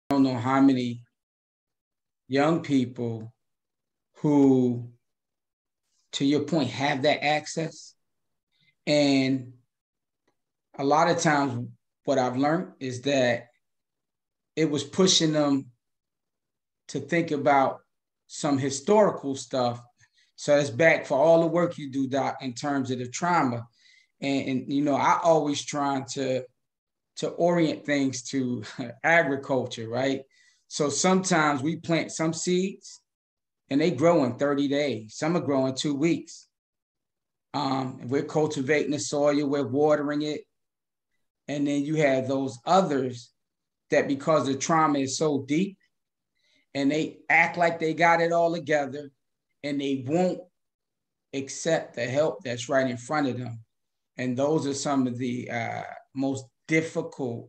don't know how many young people who, to your point, have that access. And a lot of times what I've learned is that it was pushing them to think about some historical stuff. So it's back for all the work you do, Doc, in terms of the trauma. And you know, I always trying to orient things to agriculture, right? So sometimes we plant some seeds and they grow in 30 days. Some are growing 2 weeks. We're cultivating the soil, we're watering it. And then you have those others that, because the trauma is so deep, and they act like they got it all together, and they won't accept the help that's right in front of them. And those are some of the most difficult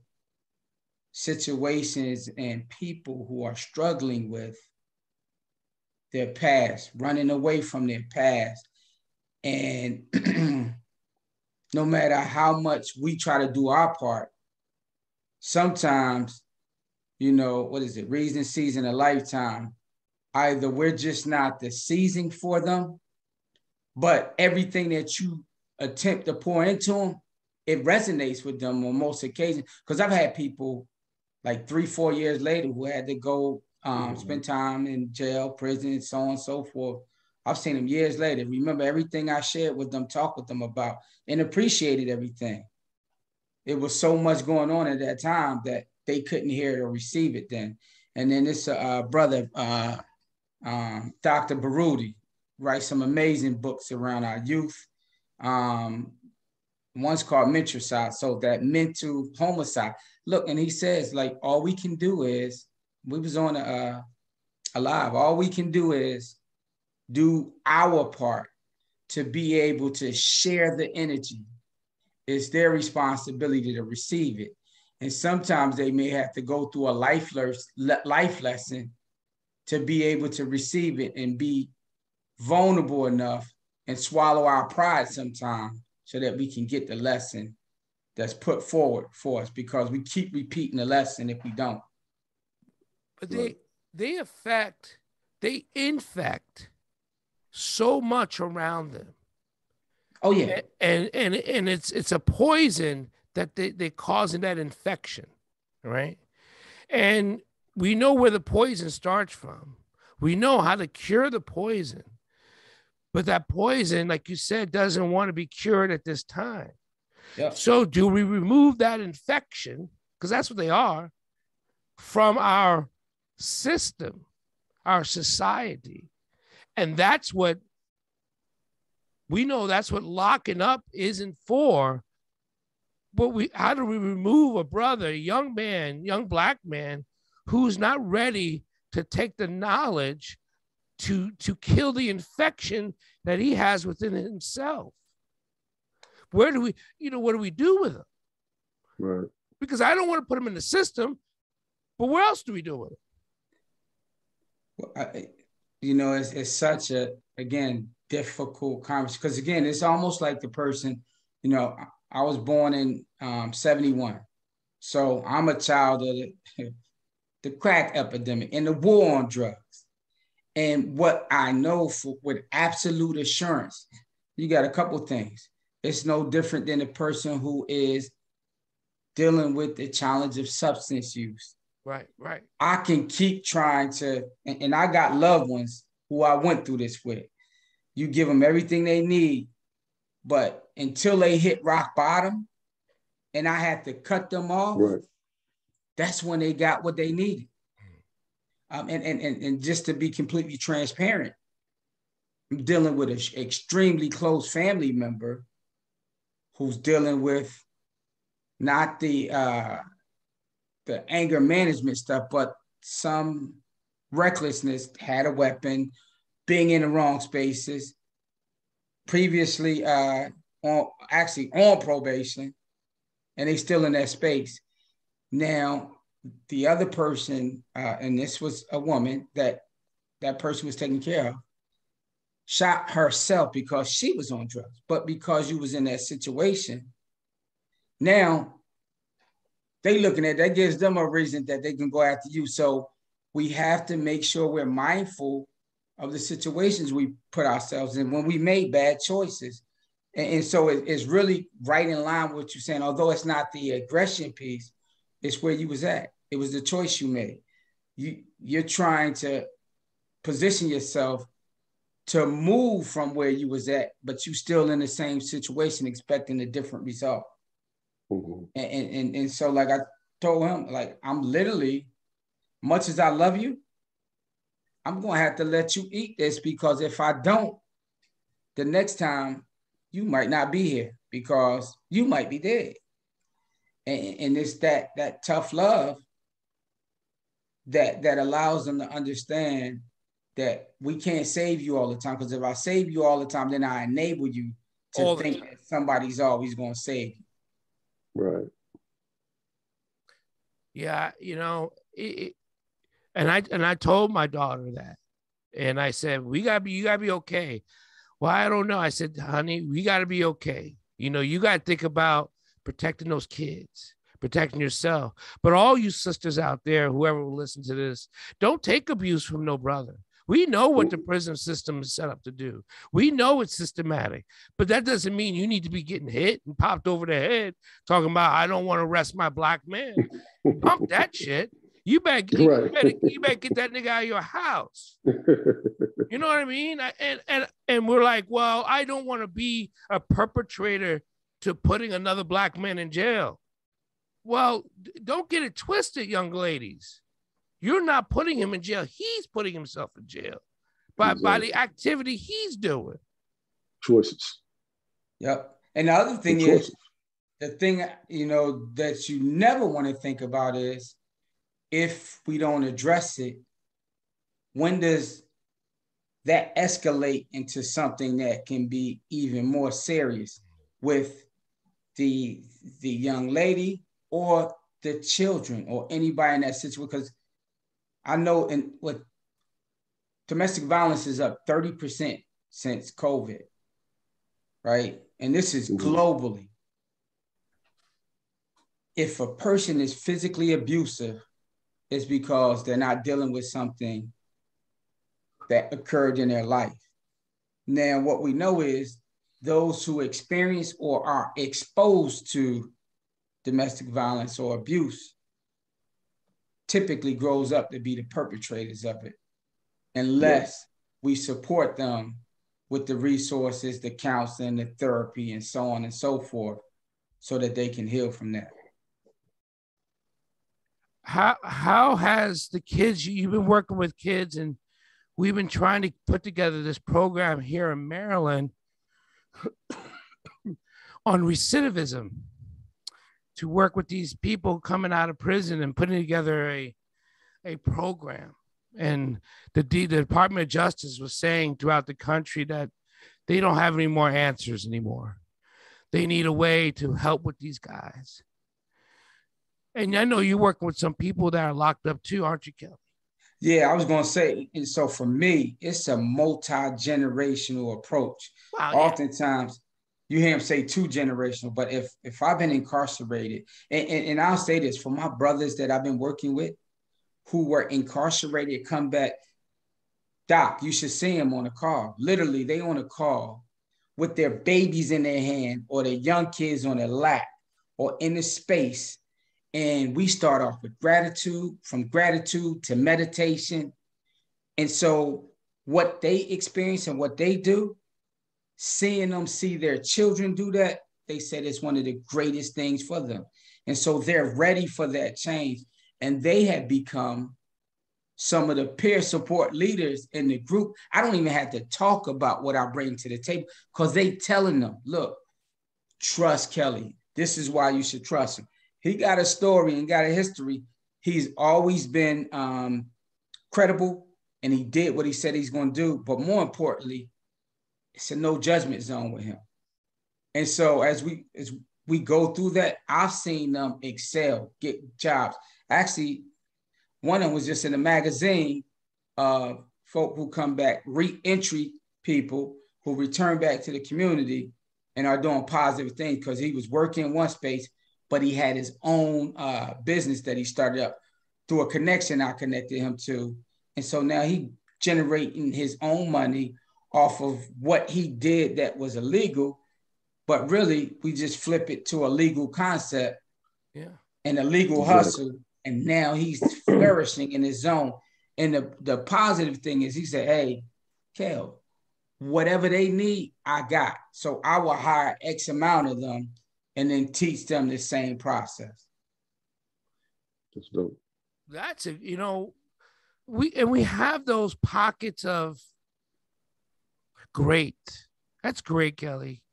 situations and people who are struggling with their past, running away from their past. And no matter how much we try to do our part, sometimes, you know, what is it? Reason, season, a lifetime. Either we're just not the season for them, but everything that you attempt to pour into them, it resonates with them on most occasions. Because I've had people like 3-4 years later who had to go spend time in jail, prison, so on and so forth. I've seen them years later, remember everything I shared with them, talk with them about, and appreciated everything. It was so much going on at that time that they couldn't hear it or receive it then. And then this brother, Dr. Baruti, writes some amazing books around our youth. One's called Mentricide, so that mental homicide. Look, and he says, like, all we can do is, we was on a live, all we can do is do our part to be able to share the energy. It's their responsibility to receive it. And sometimes they may have to go through a life lesson to be able to receive it and be vulnerable enough and swallow our pride sometimes so that we can get the lesson that's put forward for us, because we keep repeating the lesson if we don't. But they infect so much around them. Oh yeah. And it's a poison that they're causing that infection, right? And we know where the poison starts from. We know how to cure the poison. But that poison, like you said, doesn't want to be cured at this time. Yep. So do we remove that infection, because that's what they are, from our system, our society? And that's what we know, that's what locking up isn't for. But how do we remove a brother, a young man, young black man, who's not ready to take the knowledge to kill the infection that he has within himself? Where do we, what do we do with him? Right. Because I don't want to put him in the system, but where else do we do with him? Well, it's such a, again, difficult conversation, because again, it's almost like the person, I was born in 71. So I'm a child of the crack epidemic and the war on drugs. And what I know with absolute assurance, you got a couple things. It's no different than a person who is dealing with the challenge of substance use. Right. I can keep trying to, and I got loved ones who I went through this with. You give them everything they need, but until they hit rock bottom and I had to cut them off, right, that's when they got what they needed. And just to be completely transparent, I'm dealing with an extremely close family member who's dealing with not the anger management stuff, but some recklessness, had a weapon, being in the wrong spaces, previously on probation, and they still in that space. Now, the other person, and this was a woman that person was taking care of, shot herself because she was on drugs, but because you was in that situation. Now, they looking at that gives them a reason that they can go after you. So we have to make sure we're mindful of the situations we put ourselves in when we made bad choices. And so it's really right in line with what you're saying. Although it's not the aggression piece, it's where you was at. It was the choice you made. You're trying to position yourself to move from where you was at, but you still in the same situation, expecting a different result. Mm-hmm. And so, like I told him, like, I'm literally, much as I love you, I'm gonna have to let you eat this, because if I don't, the next time you might not be here because you might be dead. And it's that tough love that allows them to understand that we can't save you all the time. Because if I save you all the time, then I enable you to think that somebody's always going to save you. Right. Yeah, you know, and I told my daughter that, and I said, you gotta be okay. Well, I don't know. I said, honey, we gotta be okay. You know, you gotta think about protecting those kids, protecting yourself. But all you sisters out there, whoever will listen to this, don't take abuse from no brother. We know what the prison system is set up to do. We know it's systematic, but that doesn't mean you need to be getting hit and popped over the head talking about, I don't want to arrest my black man. Pump that shit. You better get that nigga out of your house. You know what I mean? And we're like, well, I don't want to be a perpetrator to putting another black man in jail. Well, don't get it twisted, young ladies. You're not putting him in jail. He's putting himself in jail by the activity he's doing. Choices. Yep. And the other thing is, the thing, you know, that you never want to think about is, if we don't address it, when does that escalate into something that can be even more serious with the young lady or the children or anybody in that situation? Because I know what domestic violence is up 30% since COVID, right? And this is globally. If a person is physically abusive, it's because they're not dealing with something that occurred in their life. Now, what we know is those who experience or are exposed to domestic violence or abuse typically grows up to be the perpetrators of it, unless we support them with the resources, the counseling, the therapy, and so on and so forth, so that they can heal from that. How has the kids, you've been working with kids, and we've been trying to put together this program here in Maryland on recidivism, to work with these people coming out of prison and putting together a program. And the Department of Justice was saying throughout the country that they don't have any more answers anymore. They need a way to help with these guys. And I know you're working with some people that are locked up too, aren't you, Kelly? Yeah, I was going to say, and so for me, it's a multi-generational approach. Wow, oftentimes, you hear him say 2-generational, but if I've been incarcerated, and I'll say this, for my brothers that I've been working with who were incarcerated, come back, Doc, you should see them on a call. Literally, they on a call with their babies in their hand or their young kids on their lap or in the space. And we start off with gratitude, from gratitude to meditation. And so what they experience and what they do, seeing them see their children do that, they said it's one of the greatest things for them. And so they're ready for that change. And they have become some of the peer support leaders in the group. I don't even have to talk about what I bring to the table, because they telling them, look, trust Kelly. This is why you should trust him. He got a story and got a history. He's always been credible, and he did what he said he's going to do. But more importantly, it's a no judgment zone with him. And so as we go through that, I've seen them excel, get jobs. Actually, one of them was just in a magazine, folk who come back, re-entry people who return back to the community and are doing positive things, because he was working in one space, but he had his own business that he started up through a connection I connected him to. And so now he generating his own money off of what he did that was illegal, but really we just flip it to a legal concept and a legal hustle. And now he's flourishing in his zone. And the positive thing is he said, hey, Kel, whatever they need, I got. So I will hire X amount of them and then teach them the same process. That's dope. That's it. You know, we have those pockets of great. That's great, Kelly.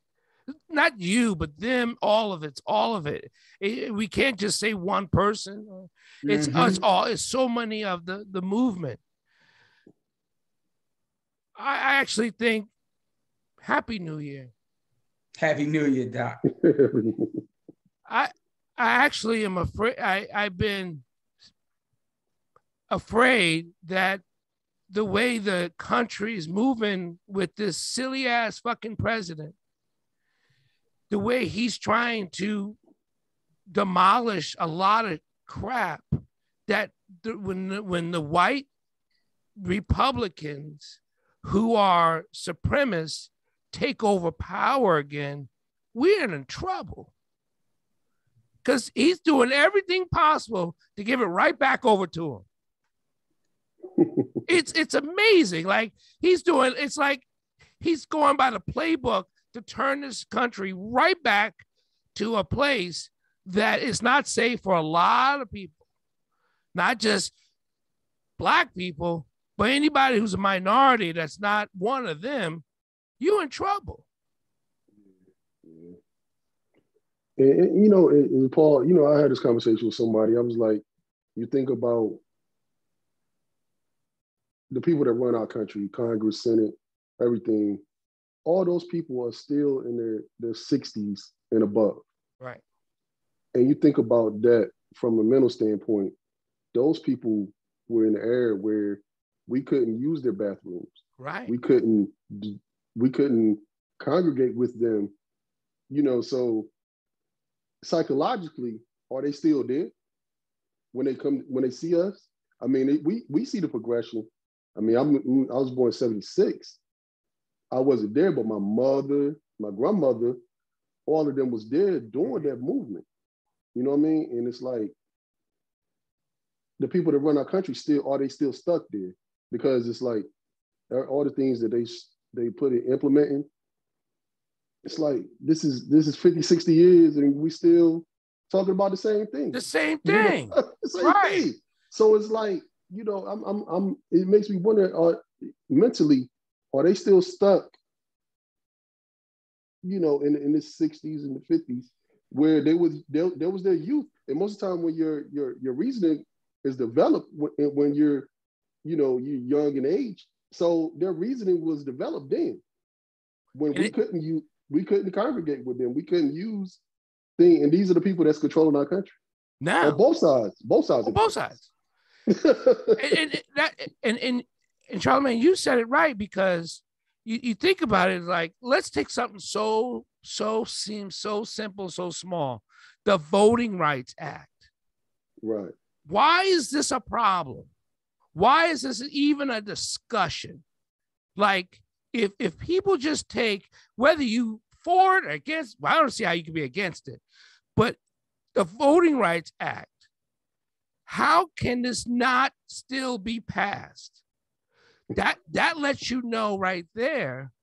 Not you, but them, all of it. All of it. We can't just say one person. It's us all. It's so many of the movement. I actually think Happy New Year. Happy New Year, Doc. I actually am afraid. I've been afraid that the way the country is moving with this silly ass fucking president, the way he's trying to demolish a lot of crap, that when the white Republicans who are supremacists take over power again, we're in trouble. Because he's doing everything possible to give it right back over to him. It's amazing. Like it's like he's going by the playbook to turn this country right back to a place that is not safe for a lot of people, not just Black people, but anybody who's a minority that's not one of them. You're in trouble. And you know, and Paul, you know, I had this conversation with somebody. I was like, you think about the people that run our country, Congress, Senate, everything, all those people are still in their 60s and above. Right. And you think about that from a mental standpoint, those people were in the era where we couldn't use their bathrooms. Right. We couldn't congregate with them, you know, so psychologically, are they still there when they see us? I mean, we see the progression. I mean, I was born in 76. I wasn't there, but my mother, my grandmother, all of them was there during that movement. You know what I mean? And it's like, the people that run our country are they still stuck there? Because it's like, all the things that they put in implementing, it's like, this is 50, 60 years and we still talking about the same thing. The same thing. You know? The same right. thing. So it's like, you know, it makes me wonder, mentally, are they still stuck, you know, in the 60s and the 50s, where there was their youth. And most of the time when your reasoning is developed when you're young in age. So their reasoning was developed then. When we couldn't congregate with them. We couldn't use things. And these are the people that's controlling our country. Now. On both sides. Both sides. On both sides. and Charlamagne, you said it right, because you think about it, like, let's take something seems so simple, so small. The Voting Rights Act. Right. Why is this a problem? Why is this even a discussion? Like, if people just take, whether you for it or against, well, I don't see how you can be against it, but the Voting Rights Act, how can this not still be passed? That lets you know right there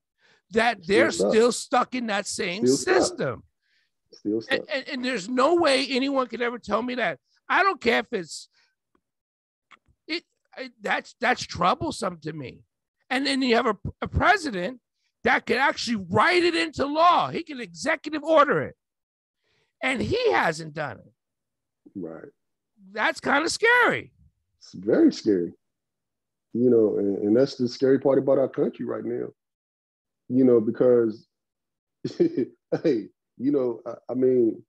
that they're still stuck in that same system. Still stuck. And there's no way anyone could ever tell me that. I don't care if it's that's troublesome to me. And then you have a president that could actually write it into law. He can executive order it. And he hasn't done it. Right. That's kind of scary. It's very scary. You know, and that's the scary part about our country right now. You know, because, hey, you know, I mean,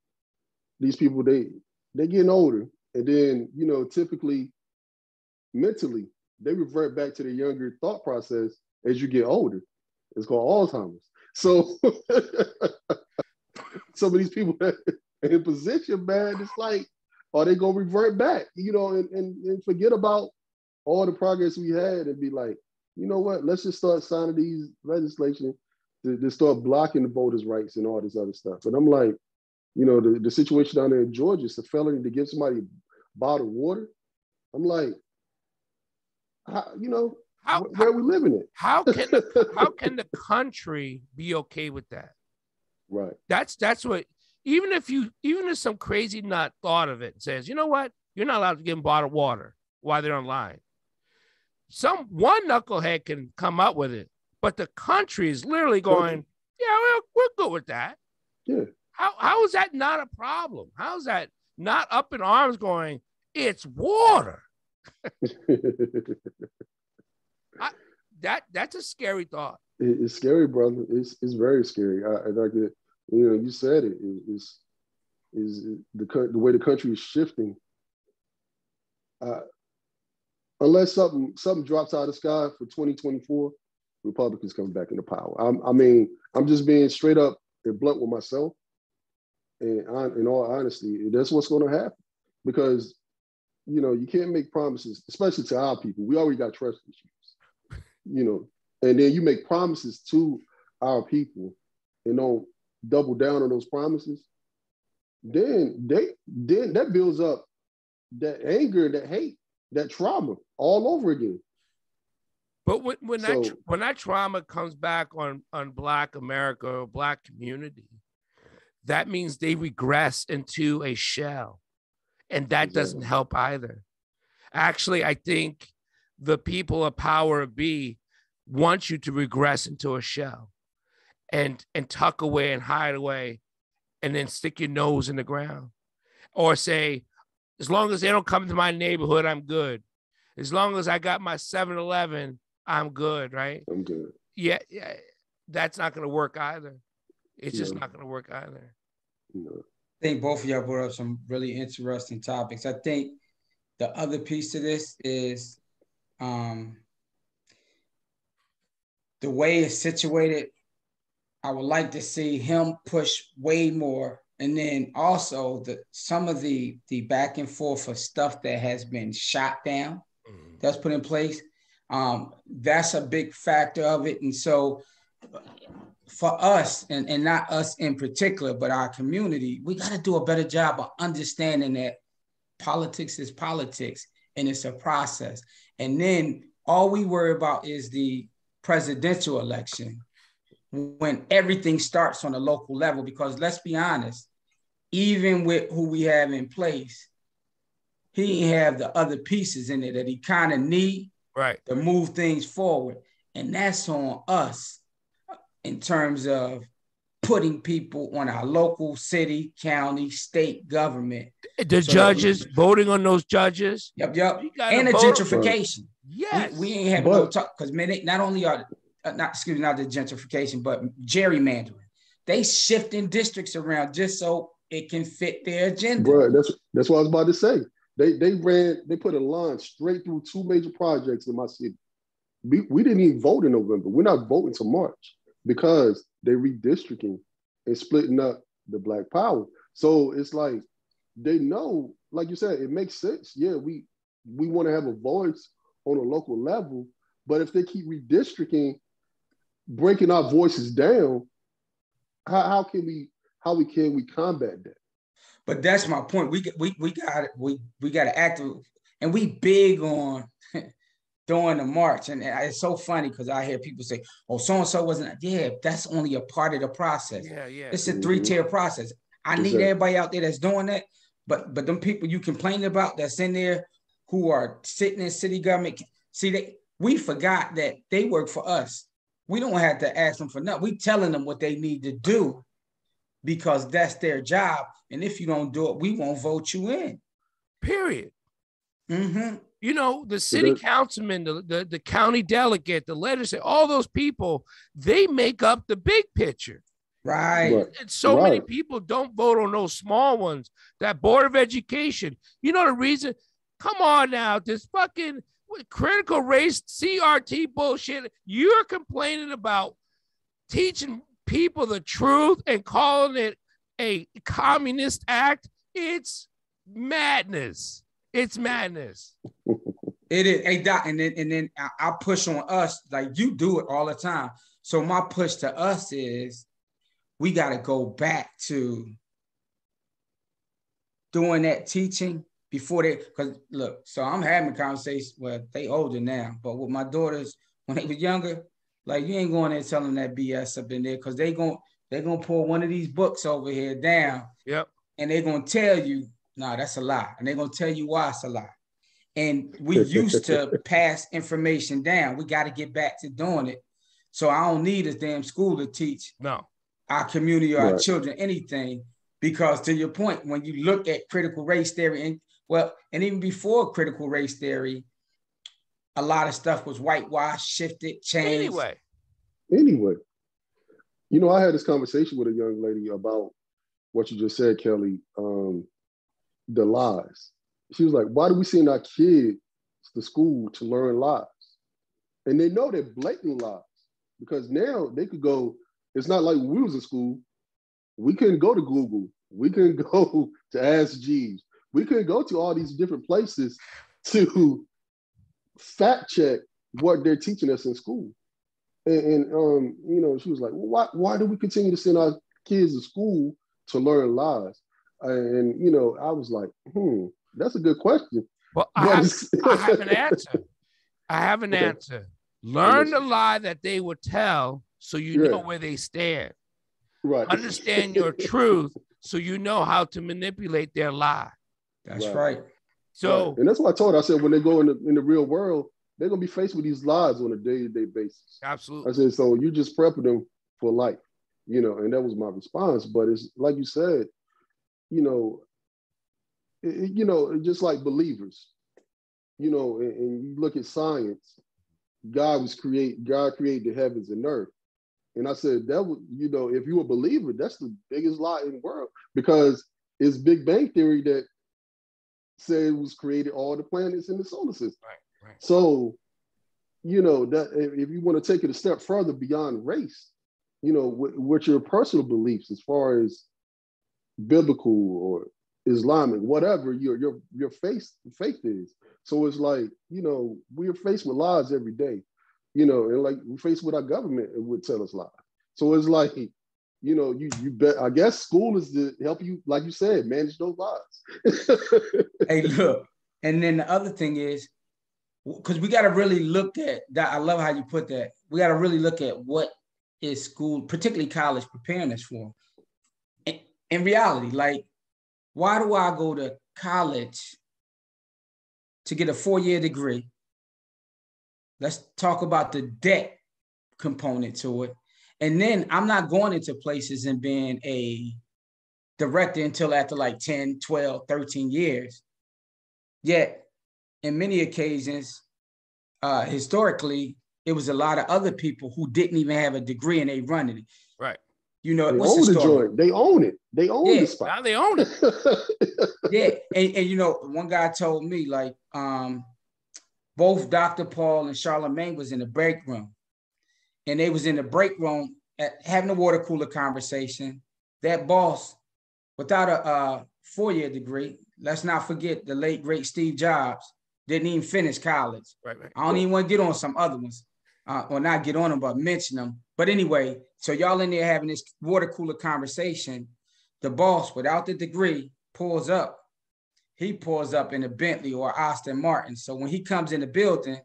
these people, they're getting older. And then, you know, typically, mentally, they revert back to their younger thought process as you get older. It's called Alzheimer's. So some of these people, in position, man, it's like, are they gonna revert back? You know, and forget about all the progress we had and be like, you know what? Let's just start signing these legislation to start blocking the voters' rights and all this other stuff. And I'm like, you know, the situation down there in Georgia, it's a felony to give somebody a bottled water. I'm like, you know, where are we living at? How can the country be okay with that? Right. That's what, even if some crazy nut thought of it and says, you know what, you're not allowed to give them bottled water while they're online. One knucklehead can come up with it, but the country is literally going, yeah, we're good with that. Yeah. How is that not a problem? How is that not up in arms going, it's water? That's a scary thought. It's scary, brother. It's very scary. Like you know, you said it. Is the way the country is shifting. Unless something drops out of the sky for 2024, Republicans come back into power. I mean, I'm just being straight up and blunt with myself. And in all honesty, that's what's going to happen. Because, you know, you can't make promises, especially to our people. We already got trust issues, you know, and then you make promises to our people and don't double down on those promises. Then that builds up that anger, that hate, that trauma all over again. But when that trauma comes back on Black America or Black community, that means they regress into a shell. And that doesn't help either. Actually, I think the people of power be want you to regress into a shell and tuck away and hide away and then stick your nose in the ground. Or say, as long as they don't come to my neighborhood, I'm good. As long as I got my 7-Eleven, I'm good, right? I'm good. Yeah, that's not going to work either. It's just not going to work either. No. I think both of y'all brought up some really interesting topics. I think the other piece to this is the way it's situated. I would like to see him push way more. And then also some of the back and forth of stuff that has been shot down, that's put in place. That's a big factor of it. And so for us, and not us in particular, but our community, we got to do a better job of understanding that politics is politics and it's a process. And then all we worry about is the presidential election when everything starts on a local level, because let's be honest, even with who we have in place, he didn't have the other pieces in it that he kind of need to move things forward. And that's on us in terms of putting people on our local city, county, state government. The judges, voting on those judges. Yep. And the gentrification. Yes. We ain't having no talk, because not only are, not the gentrification, but gerrymandering. They shifting districts around just so it can fit their agenda. Bro, that's what I was about to say. They put a line straight through two major projects in my city. We didn't even vote in November. We're not voting till March because they're redistricting and splitting up the Black power. So it's like, they know, like you said, it makes sense. Yeah, we want to have a voice on a local level, but if they keep redistricting, breaking our voices down, how can we combat that? But that's my point. We got to act, and we big on during the march, and it's so funny because I hear people say, "Oh, so and so wasn't." Yeah, that's only a part of the process. Yeah. It's a 3-tier process. I need everybody out there that's doing that, but them people you complain about that's in there who are sitting in city government. See, we forgot that they work for us. We don't have to ask them for nothing. We telling them what they need to do, because that's their job. And if you don't do it, we won't vote you in. Period. Mm-hmm. You know, the city councilman, the county delegate, the legislature, all those people, they make up the big picture. Right. And so many people don't vote on those small ones. That Board of Education. You know the reason? Come on now, this fucking critical race CRT bullshit. You're complaining about teaching people the truth and calling it a communist act, it's madness. It's madness. It is. Hey, Doc, and then I push on us like you do it all the time. So my push to us is we got to go back to doing that teaching before they, because look, so I'm having conversations, well, they older now, but with my daughters, when they were younger, like you ain't going there telling that BS up in there because they're gonna pull one of these books over here down. Yep. And they're gonna tell you, no, that's a lie. And they're gonna tell you why it's a lie. And we used to pass information down. We got to get back to doing it. So I don't need a damn school to teach our community or our children anything. Because to your point, when you look at critical race theory, and even before critical race theory, a lot of stuff was whitewashed, shifted, changed. Anyway, you know, I had this conversation with a young lady about what you just said, Kelly, the lies. She was like, why do we send our kids to school to learn lies? And they know they're blatant lies because now they could go, it's not like when we was in school, we couldn't go to Google. We couldn't go to Ask Jeeves. We couldn't go to all these different places to fact check what they're teaching us in school. And you know, she was like, well, why do we continue to send our kids to school to learn lies? And, you know, I was like, that's a good question. Well, I have an answer. I have an answer. Learn the lie that they would tell so you know where they stand. Right. Understand your truth so you know how to manipulate their lie. That's right. So, and that's what I told her. I said, when they go in the real world, they're going to be faced with these lies on a day-to-day basis. Absolutely. I said, so you just prepping them for life, you know, and that was my response. But it's like you said, you know, just like believers, you know, and you look at science, God created the heavens and earth. And I said, that would, you know, if you're a believer, that's the biggest lie in the world because it's Big Bang Theory that said it was created all the planets in the solar system. Right. So, you know, that if you want to take it a step further beyond race, you know, what your personal beliefs as far as biblical or Islamic, whatever your faith is. So it's like, you know, we're faced with lies every day, you know, and like we're faced with our government, it would tell us lies. So it's like, you know, you bet. I guess school is to help you, like you said, manage those lies. Hey, look, and then the other thing is, because we got to really look at that. I love how you put that. We got to really look at what is school, particularly college, preparing us for. In reality, like, why do I go to college to get a 4-year degree? Let's talk about the debt component to it. And then I'm not going into places and being a director until after like 10, 12, 13 years. Yet, in many occasions, historically, it was a lot of other people who didn't even have a degree and they running it. Right. You know, they what's own the story? They own it. They own the spot. Now they own it. Yeah. And you know, one guy told me like both Dr. Paul and Charlemagne was in the break room. And they was in the break room having a water cooler conversation. That boss, without a 4-year degree, let's not forget the late, great Steve Jobs, didn't even finish college. Right. I don't even want to get on some other ones, or not get on them, but mention them. But anyway, so y'all in there having this water cooler conversation. The boss, without the degree, pulls up. He pulls up in a Bentley or Aston Martin. So when he comes in the building,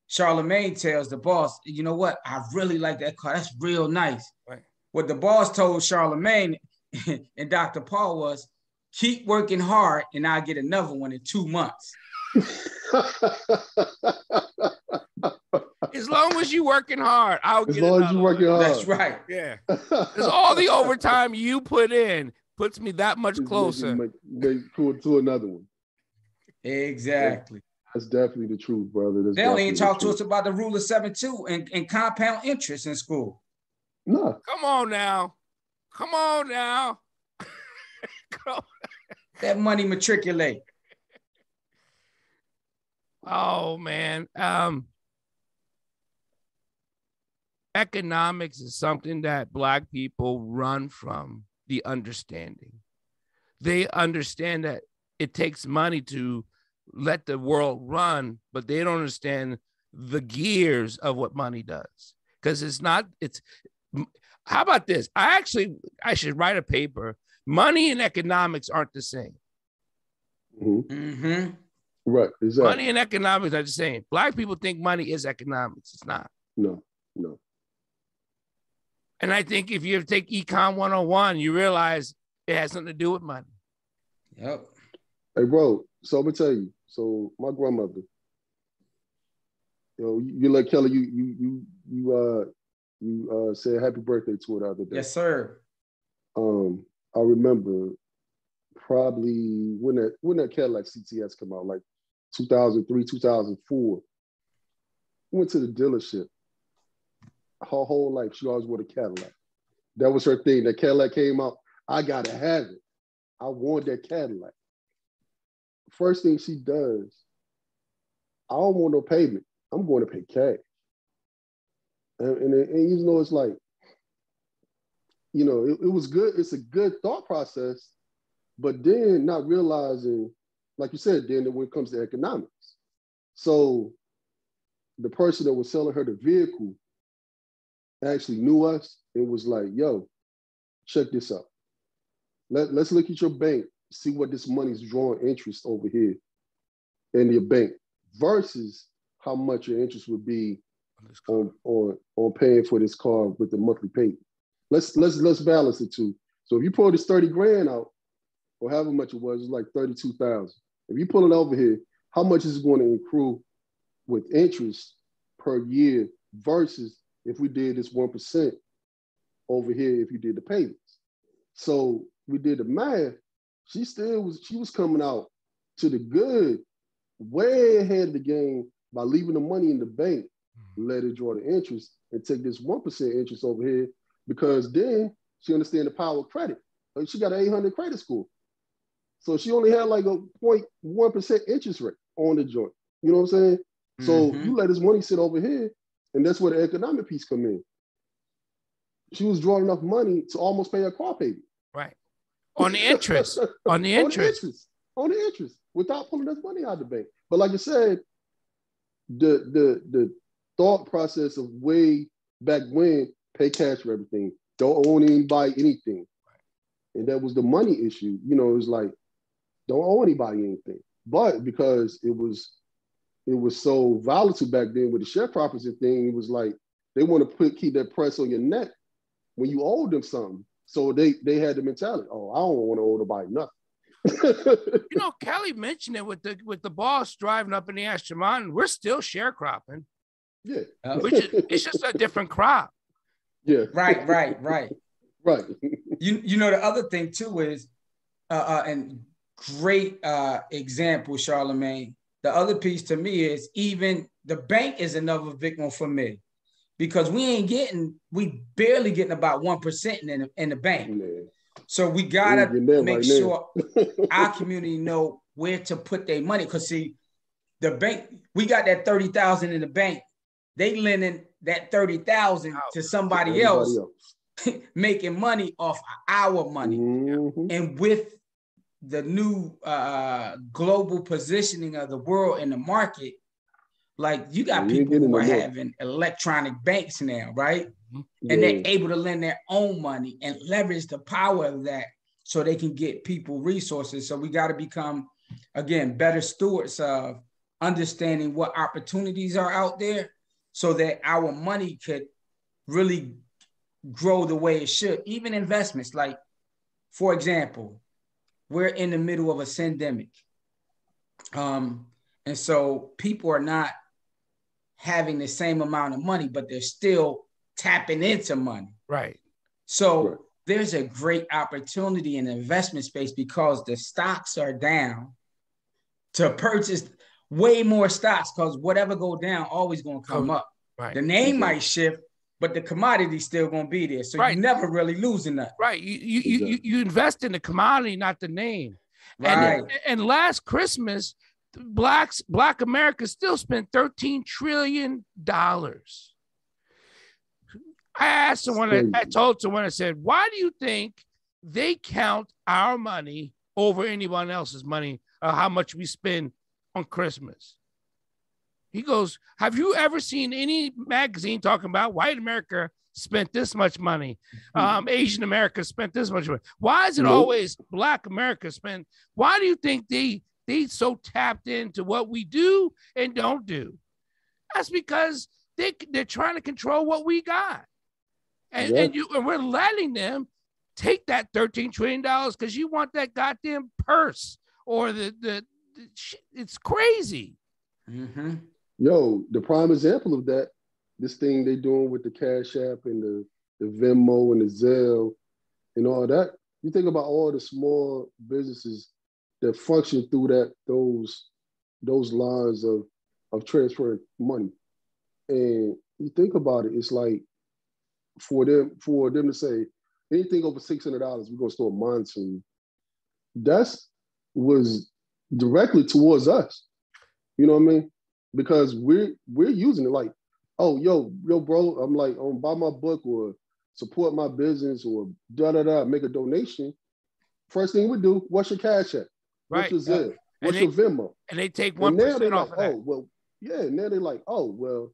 Charlemagne tells the boss, you know what? I really like that car. That's real nice. Right. What the boss told Charlemagne and Dr. Paul was, keep working hard and I'll get another one in 2 months. As long as you're working hard, I'll get another one. As long as you're working hard. That's right. Yeah. Because all the overtime you put in puts me that much closer. To another one. Exactly. That's definitely the truth, brother. They don't even talk to us about the rule of 7-2 and compound interest in school. No. Come on now. Come on. That money matriculate. Oh, man. Economics is something that Black people run from the understanding. They understand that it takes money to let the world run, but they don't understand the gears of what money does. Because how about this? I should write a paper. Money and economics aren't the same. Right, exactly. Money and economics are the same. Black people think money is economics. It's not. No. And I think if you take Econ 101, you realize it has something to do with money. Yep. Hey, bro, so I'm going to tell you. So my grandmother, you let Kelly, you said happy birthday to her the other day. Yes, sir. I remember probably when that Cadillac CTS came out, like 2003, 2004. Went to the dealership. Her whole life, she always wanted a Cadillac. That was her thing. That Cadillac came out, I gotta have it. I want that Cadillac. First thing she does, I don't want no payment. I'm going to pay cash. And even though it's like, it was good. It's a good thought process, but then not realizing, like you said, then when it comes to economics. So the person that was selling her the vehicle actually knew us. It was like, yo, check this out. Let's look at your bank, see what this money's drawing interest over here in your bank versus how much your interest would be on paying for this car with the monthly payment. Let's balance the two. So if you pull this 30 grand out, or however much it was like 32,000. If you pull it over here, how much is it going to accrue with interest per year versus if we did this 1% over here if you did the payments? So we did the math. She was coming out to the good, way ahead of the game by leaving the money in the bank, let it draw the interest, and take this 1% interest over here, because then she understands the power of credit. Like, she got an 800 credit score. So she only had like a 0.1% interest rate on the joint. You know what I'm saying? So you let this money sit over here, and that's where the economic piece come in. She was drawing enough money to almost pay her car payment. Right. On the interest. On the interest. On the interest, without pulling this money out of the bank. But like I said, the thought process of way back when, pay cash for everything. Don't own anybody anything. And that was the money issue. It was like, don't owe anybody anything. But because it was so volatile back then with the sharecroppers thing, it was like they want to keep that press on your neck when you owe them something. So they had the mentality, oh, I don't want to owe nobody nothing. Kelly mentioned it with the boss driving up in the Astor Mountain. We're still sharecropping. Yeah. It's just a different crop. Yeah. Right. Right. The other thing too is, and great example, Charlamagne. The other piece to me is even the bank is another victim for me, because we barely getting about 1% in the bank. Yeah. So we gotta make sure our community know where to put their money. Because see, the bank, we got that 30,000 in the bank. They lending that 30,000 to somebody else. Making money off our money. And with the new global positioning of the world in the market, like you got people who are having electronic banks now, right? And they're able to lend their own money and leverage the power of that so they can get people resources. So we got to become, again, better stewards of understanding what opportunities are out there so that our money could really grow the way it should. Even investments, like, for example, we're in the middle of a syndemic. And so people are not having the same amount of money, but they're still tapping into money. Right. So there's a great opportunity in the investment space because the stocks are down to purchase way more stocks, because whatever go down always going to come up. Right. The name might shift, but the commodity's still going to be there. So you're never really losing that. Right. You invest in the commodity, not the name. Right. And last Christmas, Black America still spent $13 trillion. I asked someone, I told someone, I said, why do you think they count our money over anyone else's money, how much we spend on Christmas. He goes, have you ever seen any magazine talking about white America spent this much money? Asian America spent this much money. Why is it always Black America spent? Why do you think they so tapped into what we do and don't do? That's because they're trying to control what we got. And we're letting them take that $13 trillion because you want that goddamn purse or the shit. It's crazy. Mm-hmm. Yo, the prime example of that, this thing they doing with the Cash App and the Venmo and the Zelle and all that. You think about all the small businesses that function through those lines of transferring money. And you think about it, it's like for them to say anything over $600, we're gonna start monitoring. That was directly towards us. You know what I mean? Because we're using it like, oh, yo, bro, I'm like, buy my book or support my business or make a donation. First thing we do, what's your Cash App? Right. What's your Zelle? What's your Venmo? And they take 1% off of that. Oh, well, yeah. Now they're like, oh, well,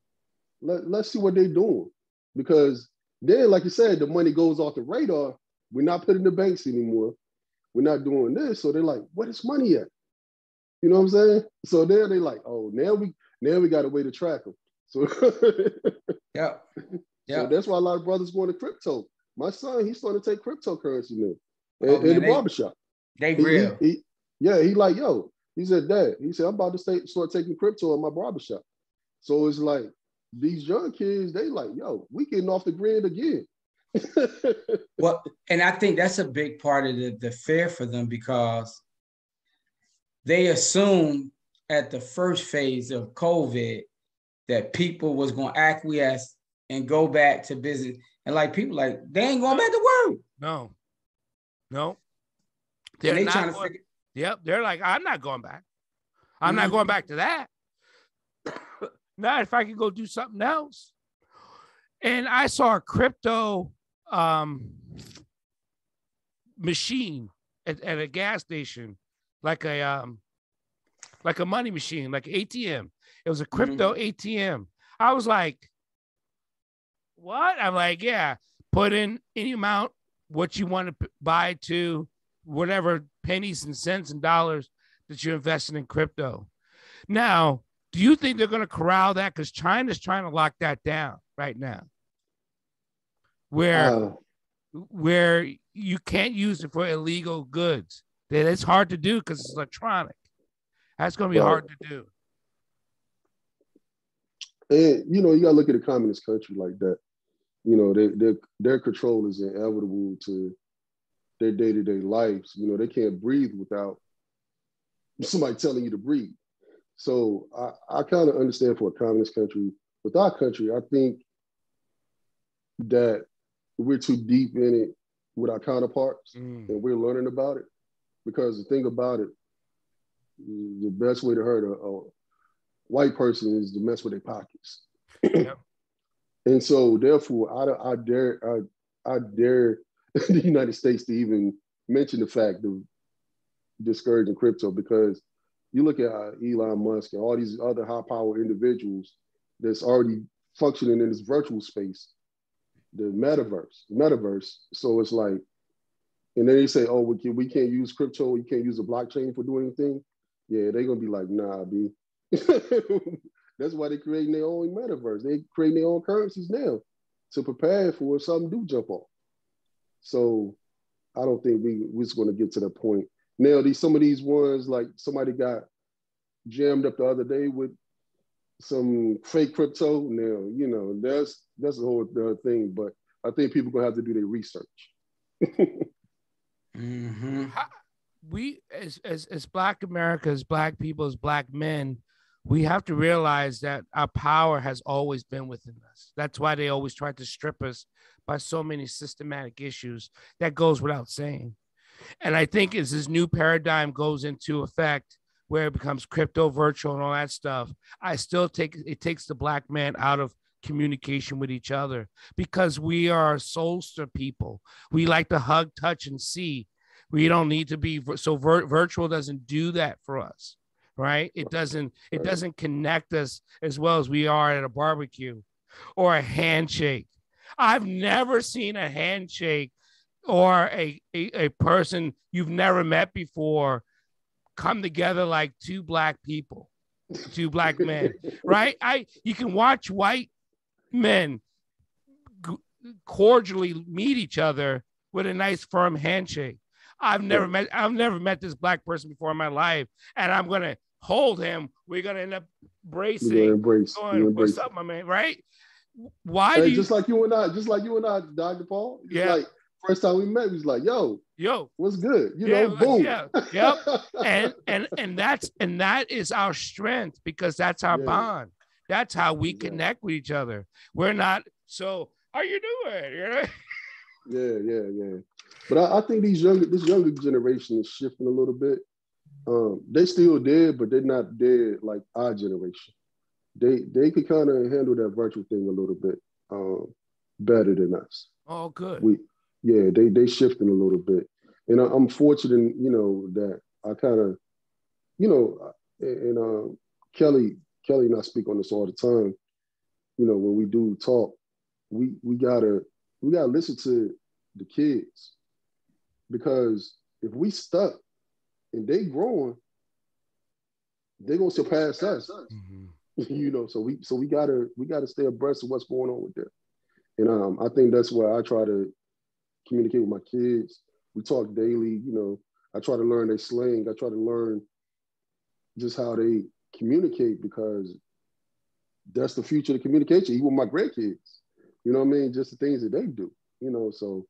let's see what they're doing. Because then, like you said, the money goes off the radar. We're not putting the banks anymore. We're not doing this. So they're like, where is money at? You know what I'm saying? So there they're like, oh, now we got a way to track them. So yeah. So that's why a lot of brothers going to crypto. My son, he's starting to take cryptocurrency now in the barbershop. They real. He like, yo, he said, Dad, he said, I'm about to start taking crypto in my barbershop. So it's like, these young kids, they like, yo, we getting off the grid again. Well, and I think that's a big part of the fear for them, because they assumed at the first phase of COVID that people was going to acquiesce and go back to business. And like people like, they ain't going back to work. No. They're not trying to figure. Yep. They're like, I'm not going back. I'm not going back to that. Not if I can go do something else. And I saw a crypto machine at a gas station, like a money machine, like an ATM. It was a crypto ATM. I was like, what? I'm like, yeah, put in any amount, what you want to buy to whatever pennies and cents and dollars that you're investing in crypto. Now, do you think they're going to corral that? Because China's trying to lock that down right now, where you can't use it for illegal goods. That it's hard to do because it's electronic. That's going to be hard to do. And you got to look at a communist country like that. Their control is inevitable to their day-to-day lives. They can't breathe without somebody telling you to breathe. So I kind of understand for a communist country. With our country, I think that we're too deep in it with our counterparts, and we're learning about it. Because the thing about it, the best way to hurt a white person is to mess with their pockets. Yep. And so, therefore, I dare the United States to even mention the fact of discouraging crypto, because you look at Elon Musk and all these other high-powered individuals that's already functioning in this virtual space, the metaverse. So it's like, and then they say, oh, we can't use crypto, you can't use a blockchain for doing anything. Yeah, they're gonna be like, nah, B. That's why they're creating their own metaverse. They're creating their own currencies now to prepare for if something do jump off. So I don't think we're just gonna get to that point. Now, some of these ones, like somebody got jammed up the other day with some fake crypto. Now, that's a whole other thing. But I think people are gonna have to do their research. We, as Black America, as Black people, as Black men, we have to realize that our power has always been within us. That's why they always tried to strip us by so many systematic issues. That goes without saying. And I think as this new paradigm goes into effect, where it becomes crypto, virtual, and all that stuff, I still think it takes the Black man out of communication with each other because we are soulster people. We like to hug, touch, and see. We don't need to be so virtual doesn't do that for us, right? It doesn't connect us as well as we are at a barbecue or a handshake. I've never seen a handshake or a person you've never met before come together like two black people, two black men, right? You can watch white men cordially meet each other with a nice firm handshake. I've never met this black person before in my life, and I'm gonna hold him. We're gonna end up embracing. What's up, my man? Right? Why do you just like you and I, Dr. Paul? Like first time we met, he was like, yo, what's good? You know, boom. Yep. and that is our strength because that's our bond. That's how we connect with each other. We're not so how you doing? You know? Yeah. But I think this younger generation is shifting a little bit. They still dead, but they're not dead like our generation. They could kind of handle that virtual thing a little bit better than us. Oh, good. They shifting a little bit, and I'm fortunate, that I kind of, and Kelly and I speak on this all the time. When we do talk, we gotta listen to the kids, because if we stuck and they growing, they're gonna surpass us. Mm-hmm. So we gotta stay abreast of what's going on with them. And I think that's where I try to communicate with my kids. We talk daily, I try to learn their slang. I try to learn just how they communicate, because that's the future of communication, even with my grandkids. You know what I mean? Just the things that they do, so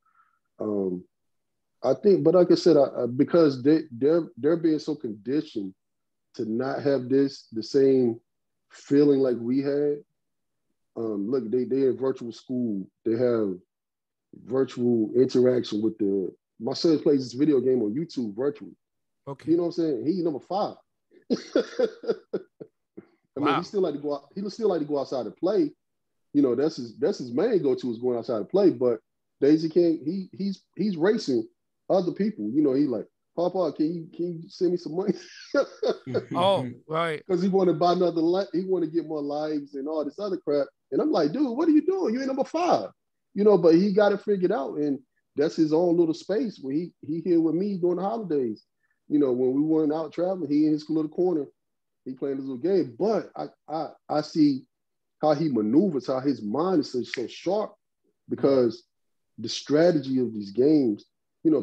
I think, but like I said, because they're being so conditioned to not have the same feeling like we had. Look, they in virtual school. They have virtual interaction with my son plays this video game on YouTube virtually. Okay. You know what I'm saying? He's number 5. I mean, he still like to go out. He still like to go outside and play. That's his main go-to is going outside to play. But Daisy King, he's racing other people. He like, Papa, can you send me some money? Oh, right. Because he want to buy another. He want to get more lives and all this other crap. And I'm like, dude, what are you doing? You ain't number 5. But he got it figured out, and that's his own little space where he here with me during the holidays. When we weren't out traveling, he in his little corner, he playing his little game. But I see how he maneuvers, how his mind is so sharp, because the strategy of these games,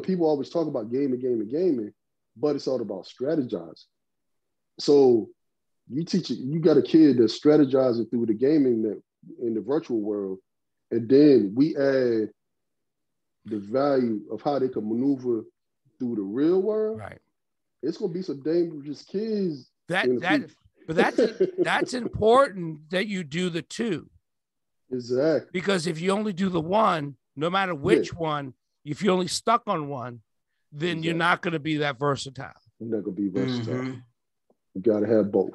people always talk about gaming, but it's all about strategizing. So you got a kid that's strategizing through the gaming that in the virtual world, and then we add the value of how they can maneuver through the real world. Right. It's gonna be some dangerous kids. But that's important that you do the two. Exactly. Because if you only do the one, no matter which one, if you're only stuck on one, then you're not going to be that versatile. You're not going to be versatile. Mm-hmm. You got to have both.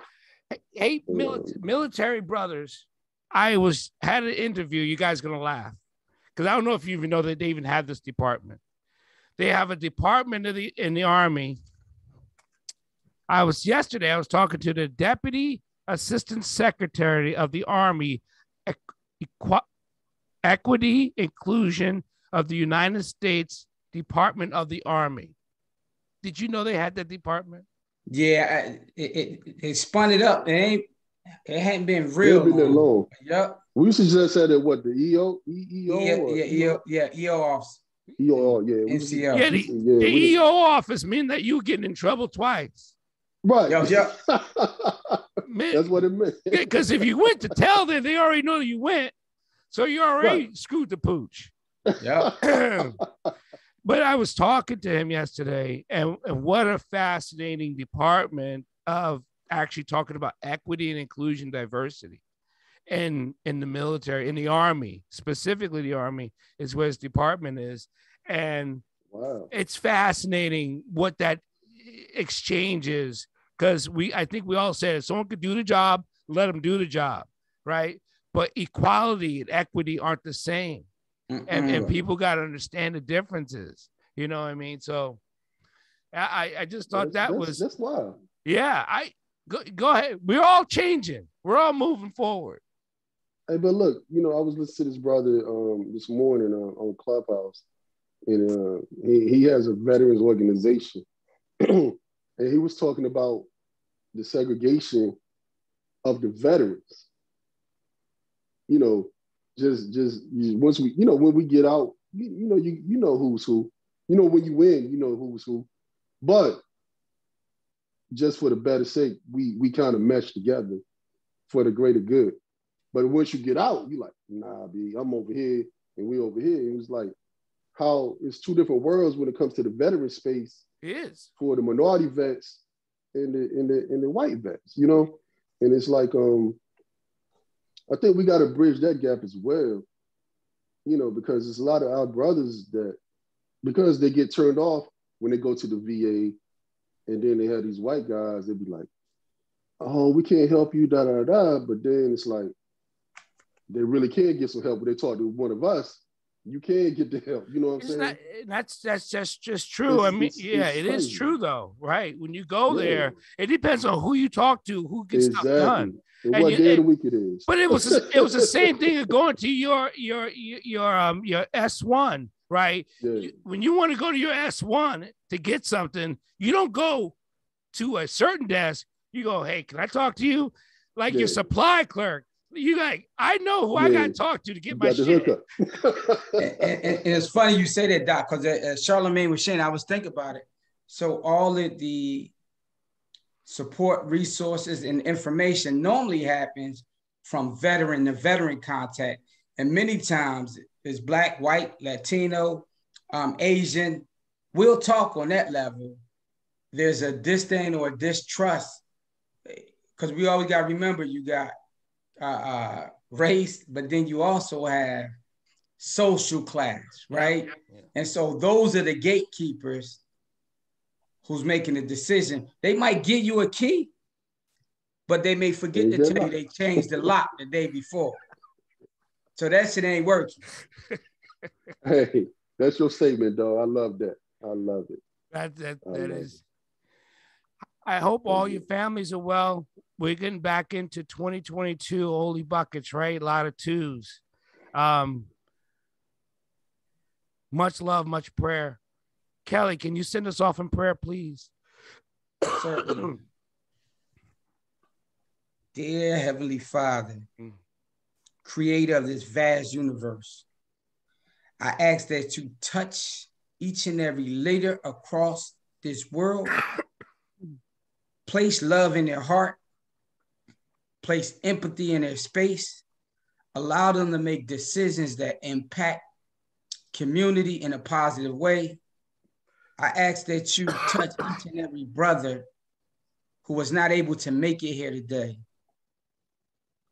Hey, military brothers, I had an interview. You guys are going to laugh, because I don't know if you even know that they even have this department. They have a department in the Army. Yesterday I was talking to the Deputy Assistant Secretary of the Army, Equity Inclusion of the United States Department of the Army. Did you know they had that department? Yeah, it spun it up. It hadn't been real. It hadn't been that long. Yep. We used to just say that what, the EO? EO office. EO, yeah. NCO. Yeah, the EO office mean that you getting in trouble twice. Right. Yeah. That's what it meant. Because if you went to tell them, they already know you went. So you already screwed the pooch. Yeah. But I was talking to him yesterday, and what a fascinating department of actually talking about equity and inclusion, diversity. In the military, in the Army, specifically the Army is where his department is. And it's fascinating what that exchange is, because I think we all said if someone could do the job, let them do the job, right? but equality and equity aren't the same. And people got to understand the differences. You know what I mean? So I just thought that's wild. Yeah, go ahead. We're all changing. We're all moving forward. Hey, but look, I was listening to this brother this morning on Clubhouse, and he has a veterans organization, and he was talking about the segregation of the veterans. Just once we, when we get out, you know who's who. When you win, you know who's who. But just for the better sake, we kind of mesh together for the greater good. But once you get out, you're like, nah, B, I'm over here and we over here. It was like how it's two different worlds when it comes to the veteran space. It is for the minority vets and the white vets, And it's like I think we got to bridge that gap as well, because there's a lot of our brothers that, because they get turned off when they go to the VA, and then they have these white guys, they'd be like, oh, we can't help you, da, da, da. But then it's like, they really can get some help. When they talk to one of us, you can get the help. You know what I'm saying? That's just true. It is true though, right? When you go there, it depends on who you talk to, who gets stuff done. And what day of the week it is. But it was the same thing of going to your S1, right? Yeah. When you want to go to your S1 to get something, you don't go to a certain desk. You go, hey, can I talk to you? Like your supply clerk. You like, I know who I got to talk to get my shit. and it's funny you say that, Doc, because Charlemagne was saying, I was thinking about it. So all of the support resources and information normally happens from veteran to veteran contact. And many times it's Black, white, Latino, Asian. We'll talk on that level. There's a disdain or a distrust, because we always got to remember you got race, but then you also have social class, right? Yeah. And so those are the gatekeepers who's making the decision. They might give you a key, but they may forget to tell you they changed the lock the day before. So that shit ain't working. Hey, that's your statement, though. I love that. I love it. That is. I hope all your families are well. We're getting back into 2022, holy buckets, right? A lot of twos. Much love, much prayer. Kelly, can you send us off in prayer, please? Certainly. Dear Heavenly Father, creator of this vast universe, I ask that you touch each and every leader across this world, place love in their heart, place empathy in their space, allow them to make decisions that impact community in a positive way. I ask that you touch each and every brother who was not able to make it here today.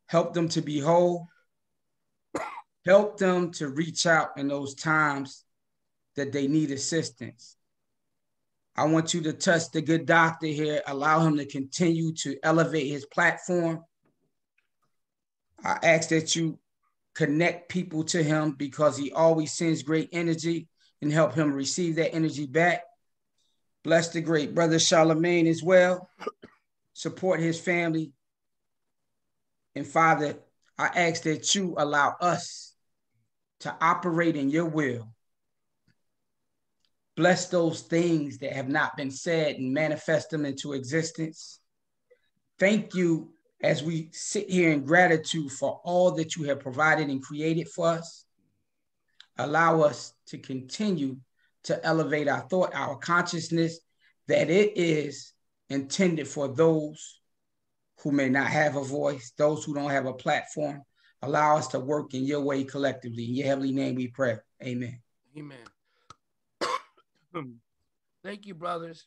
Help them to be whole. Help them to reach out in those times that they need assistance. I want you to touch the good doctor here, allow him to continue to elevate his platform. I ask that you connect people to him because he always sends great energy, and help him receive that energy back. Bless the great brother Charlemagne as well. Support his family. And Father, I ask that you allow us to operate in your will. Bless those things that have not been said and manifest them into existence. Thank you as we sit here in gratitude for all that you have provided and created for us. Allow us to continue to elevate our thought, our consciousness, that it is intended for those who may not have a voice, those who don't have a platform. Allow us to work in your way collectively. In your heavenly name we pray. Amen. Amen. Thank you, brothers.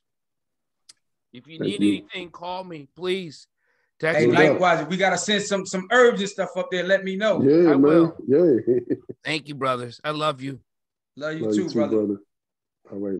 If you need anything, call me, please. Text me. Likewise, if we got to send some herbs and stuff up there, let me know. Yeah, I will. Yeah. Thank you, brothers. I love you. Love you too, brother. All right.